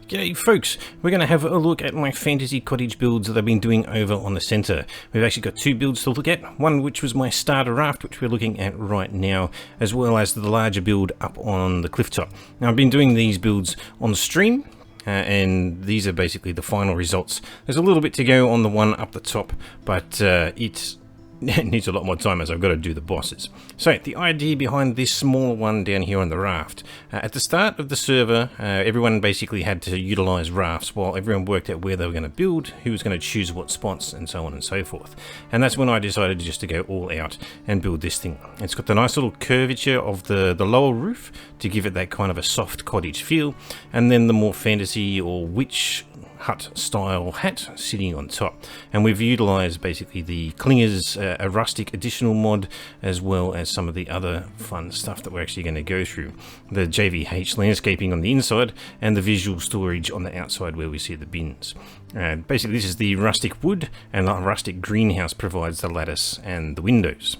G'day folks, we're going to have a look at my fantasy cottage builds that I've been doing over on the centre. We've actually got two builds to look at, one which was my starter raft, which we're looking at right now, as well as the larger build up on the cliff top. Now I've been doing these builds on stream, and these are basically the final results. There's a little bit to go on the one up the top, but it needs a lot more time as I've got to do the bosses. So the idea behind this smaller one down here on the raft, at the start of the server, everyone basically had to utilize rafts while everyone worked out where they were going to build, who was going to choose what spots, and so on and so forth. And that's when I decided just to go all out and build this thing. It's got the nice little curvature of the lower roof to give it that kind of a soft cottage feel, and then the more fantasy or witch hut style hat sitting on top. And we've utilized basically the Klinger's a Rustic additional mod, as well as some of the other fun stuff that we're actually going to go through. The JVH Landscaping on the inside and the visual storage on the outside where we see the bins. Basically this is the rustic wood, and the rustic greenhouse provides the lattice and the windows.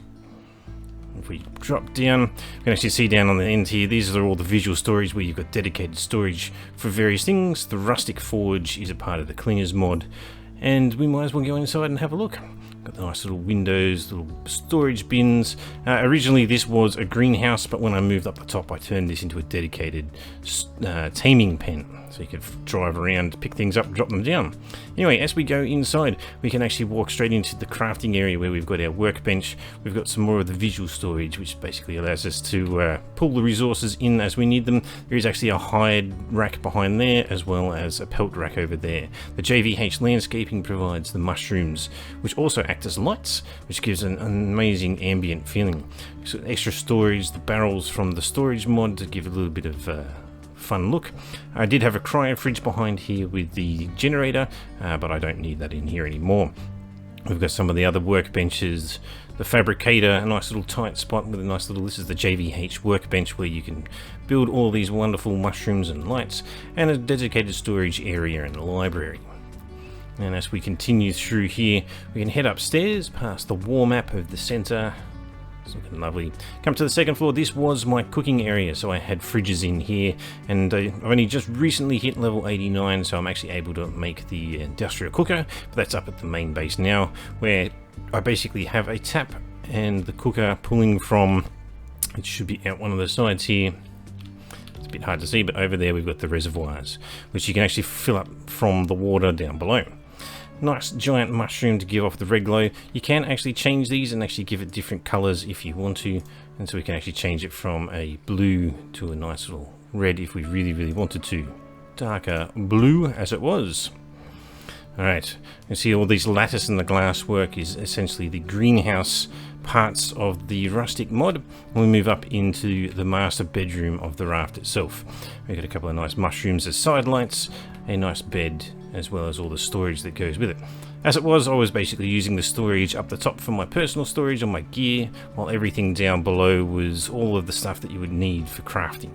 If we drop down, you can actually see down on the end here, these are all the visual storage where you've got dedicated storage for various things. The Rustic Forge is a part of the Klinger's mod, and we might as well go inside and have a look. Got the nice little windows, little storage bins. Originally this was a greenhouse, but when I moved up the top I turned this into a dedicated taming pen, so you could drive around, pick things up, drop them down. Anyway, as we go inside, we can actually walk straight into the crafting area where we've got our workbench. We've got some more of the visual storage, which basically allows us to pull the resources in as we need them. There is actually a hide rack behind there, as well as a pelt rack over there. The JVH Landscaping provides the mushrooms, which also act as lights, which gives an amazing ambient feeling. So extra storage, the barrels from the storage mod to give a little bit of fun look. I did have a cryo fridge behind here with the generator, but I don't need that in here anymore. We've got some of the other workbenches, the fabricator, a nice little tight spot with a nice little, this is the JVH workbench where you can build all these wonderful mushrooms and lights, and a dedicated storage area in the library. And as we continue through here, we can head upstairs past the war map of the centre. It's looking lovely. Come to the second floor. This was my cooking area, so I had fridges in here, and I've only just recently hit level 89, so I'm actually able to make the industrial cooker. But that's up at the main base now, where I basically have a tap and the cooker pulling from, it should be out one of the sides here. It's a bit hard to see, but over there we've got the reservoirs, which you can actually fill up from the water down below. Nice giant mushroom to give off the red glow. You can actually change these and actually give it different colors if you want to, and so we can actually change it from a blue to a nice little red if we really wanted to. Darker blue as it was. Alright, you can see all these lattice and the glass work is essentially the greenhouse parts of the Rustic mod. We move up into the master bedroom of the raft itself. We've got a couple of nice mushrooms as side lights, a nice bed, as well as all the storage that goes with it. As it was, I was basically using the storage up the top for my personal storage on my gear, while everything down below was all of the stuff that you would need for crafting.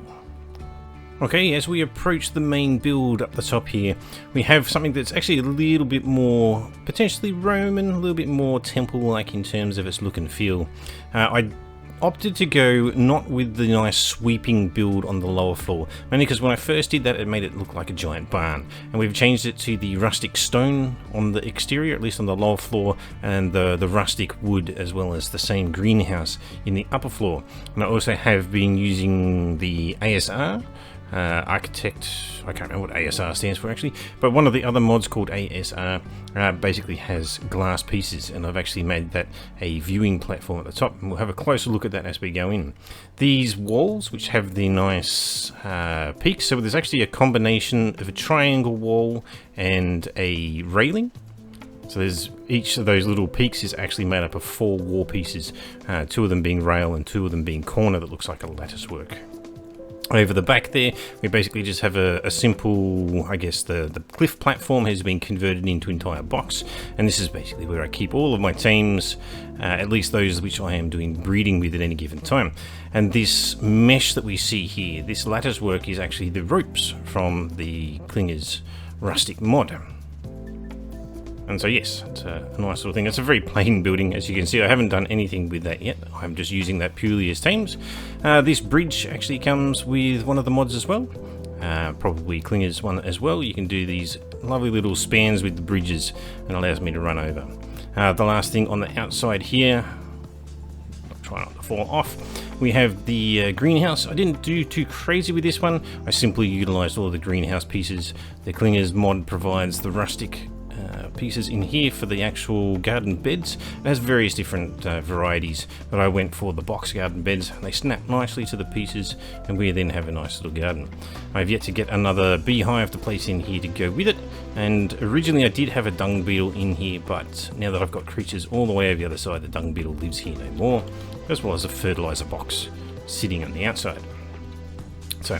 Okay, as we approach the main build up the top here, we have something that's actually a little bit more potentially Roman, a little bit more temple-like in terms of its look and feel. I opted to go not with the nice sweeping build on the lower floor, mainly because when I first did that it made it look like a giant barn, and we've changed it to the rustic stone on the exterior, at least on the lower floor, and the rustic wood, as well as the same greenhouse in the upper floor. And I also have been using the ASR, Arkitect, I can't remember what ASR stands for actually, but one of the other mods called ASR basically has glass pieces, and I've actually made that a viewing platform at the top, and we'll have a closer look at that as we go in. These walls, which have the nice peaks, so there's actually a combination of a triangle wall and a railing. So there's each of those little peaks is actually made up of 4 wall pieces, 2 of them being rail and 2 of them being corner that looks like a lattice work. Over the back there, we basically just have a simple, I guess the cliff platform has been converted into an entire box, and this is basically where I keep all of my tames, at least those which I am doing breeding with at any given time. And this mesh that we see here, this lattice work, is actually the ropes from the Klinger's Rustic mod. And so yes, it's a nice little thing. It's a very plain building, as you can see. I haven't done anything with that yet. I'm just using that purely as tames. This bridge actually comes with one of the mods as well. probably Klinger's one as well. You can do these lovely little spans with the bridges and allows me to run over. The last thing on the outside here, I'll try not to fall off, we have the greenhouse. I didn't do too crazy with this one. I simply utilized all of the greenhouse pieces. The Klinger's mod provides the rustic pieces in here for the actual garden beds. It has various different varieties, but I went for the box garden beds. They snap nicely to the pieces and we then have a nice little garden. I've yet to get another beehive to place in here to go with it, and originally I did have a dung beetle in here, but now that I've got creatures all the way over the other side, the dung beetle lives here no more, as well as a fertilizer box sitting on the outside. So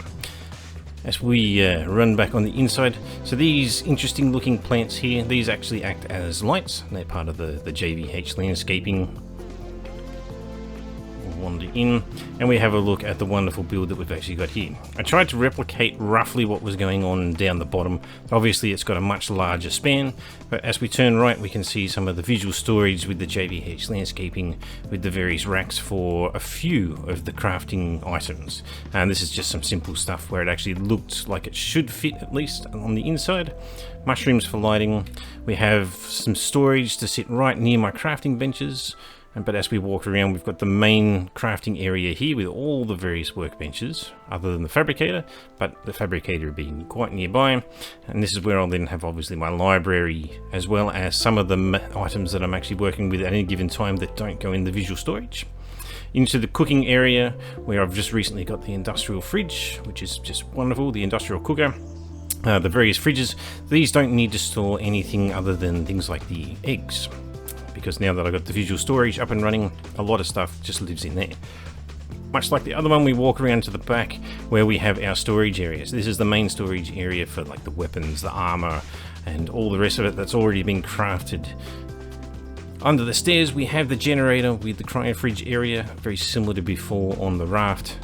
as we run back on the inside, so these interesting looking plants here, these actually act as lights. They're part of the JVH Landscaping. We'll wander in and we have a look at the wonderful build that we've actually got here. I tried to replicate roughly what was going on down the bottom. Obviously it's got a much larger span, but as we turn right we can see some of the visual storage with the JVH Landscaping, with the various racks for a few of the crafting items. And this is just some simple stuff where it actually looked like it should fit, at least on the inside. Mushrooms for lighting. We have some storage to sit right near my crafting benches. But as we walk around, we've got the main crafting area here with all the various workbenches, other than the fabricator, but the fabricator being quite nearby. And this is where I'll then have obviously my library, as well as some of the items that I'm actually working with at any given time that don't go in the visual storage. Into the cooking area, where I've just recently got the industrial fridge, which is just wonderful, the industrial cooker. The various fridges, these don't need to store anything other than things like the eggs, because now that I've got the visual storage up and running, a lot of stuff just lives in there. Much like the other one, we walk around to the back where we have our storage areas. This is the main storage area for like the weapons, the armor, and all the rest of it that's already been crafted. Under the stairs we have the generator with the cryo fridge area, very similar to before on the raft.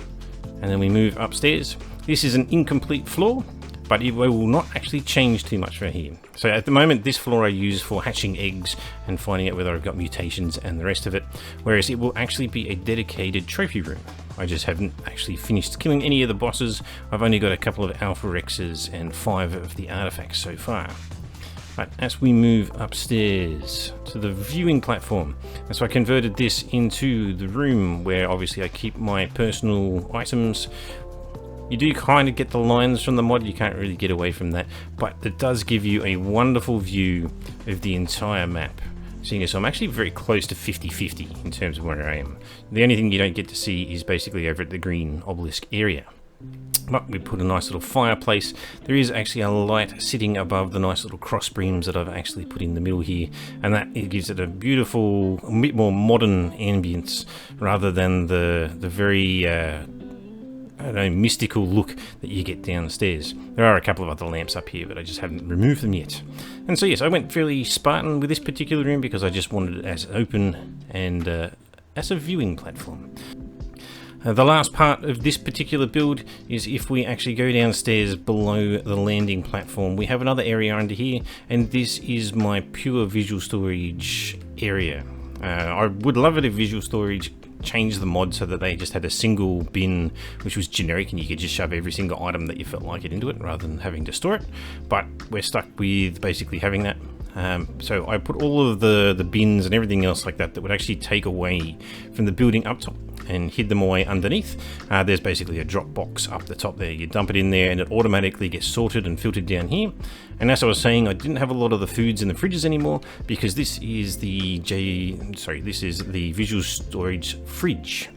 And then we move upstairs. This is an incomplete floor, but it will not actually change too much from here. So at the moment, this floor I use for hatching eggs and finding out whether I've got mutations and the rest of it, whereas it will actually be a dedicated trophy room. I just haven't actually finished killing any of the bosses. I've only got a couple of Alpha Rexes and 5 of the artifacts so far. But as we move upstairs to the viewing platform, and so I converted this into the room where obviously I keep my personal items. You do kind of get the lines from the mod, you can't really get away from that, but it does give you a wonderful view of the entire map. Seeing as I'm actually very close to 50-50 in terms of where I am. The only thing you don't get to see is basically over at the green obelisk area. But we put a nice little fireplace. There is actually a light sitting above the nice little cross beams that I've actually put in the middle here, and that it gives it a beautiful, a bit more modern ambience rather than the very I don't know, mystical look that you get downstairs. There are a couple of other lamps up here, but I just haven't removed them yet. And so yes, I went fairly Spartan with this particular room because I just wanted it as open and as a viewing platform. The last part of this particular build is if we actually go downstairs below the landing platform, we have another area under here, and this is my pure visual storage area. I would love it if visual storage changed the mod so that they just had a single bin which was generic and you could just shove every single item that you felt like it into it rather than having to store it, but we're stuck with basically having that. So I put all of the bins and everything else like that would actually take away from the building up top and hid them away underneath. There's basically a drop box up the top there. You dump it in there and it automatically gets sorted and filtered down here. And as I was saying, I didn't have a lot of the foods in the fridges anymore because this is the visual storage fridge.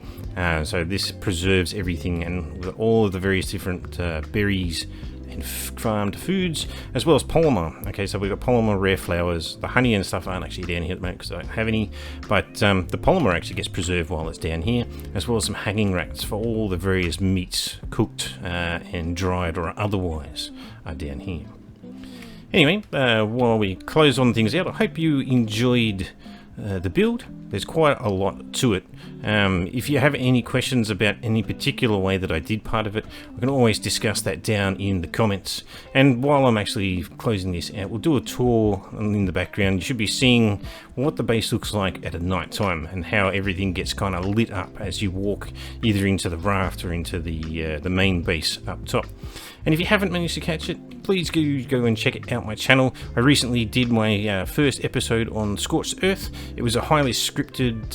So this preserves everything, and with all of the various different berries and farmed foods, as well as polymer. Okay, so we've got polymer, rare flowers. The honey and stuff aren't actually down here at the moment because I don't have any, but the polymer actually gets preserved while it's down here, as well as some hanging racks for all the various meats, cooked and dried or otherwise, are down here. Anyway, while we close on things out, I hope you enjoyed the build. There's quite a lot to it. If you have any questions about any particular way that I did part of it, I can always discuss that down in the comments. And while I'm actually closing this out, we'll do a tour in the background. You should be seeing what the base looks like at a night time and how everything gets kind of lit up as you walk either into the raft or into the main base up top. And if you haven't managed to catch it, please go and check out my channel. I recently did my first episode on Scorched Earth. It was a highly scripted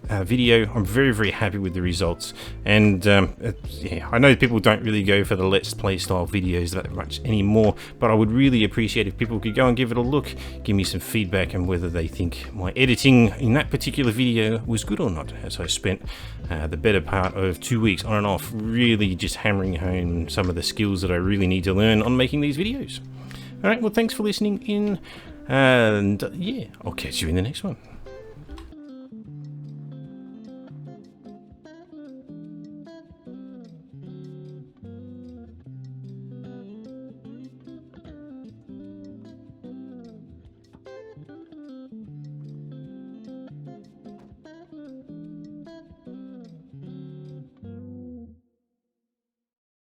video. I'm very happy with the results, and yeah, I know people don't really go for the Let's Play style videos that much anymore, but I would really appreciate if people could go and give it a look, give me some feedback on whether they think my editing in that particular video was good or not, as I spent the better part of 2 weeks on and off really just hammering home some of the skills that I really need to learn on making these videos. Alright, well, thanks for listening in, and yeah, I'll catch you in the next one.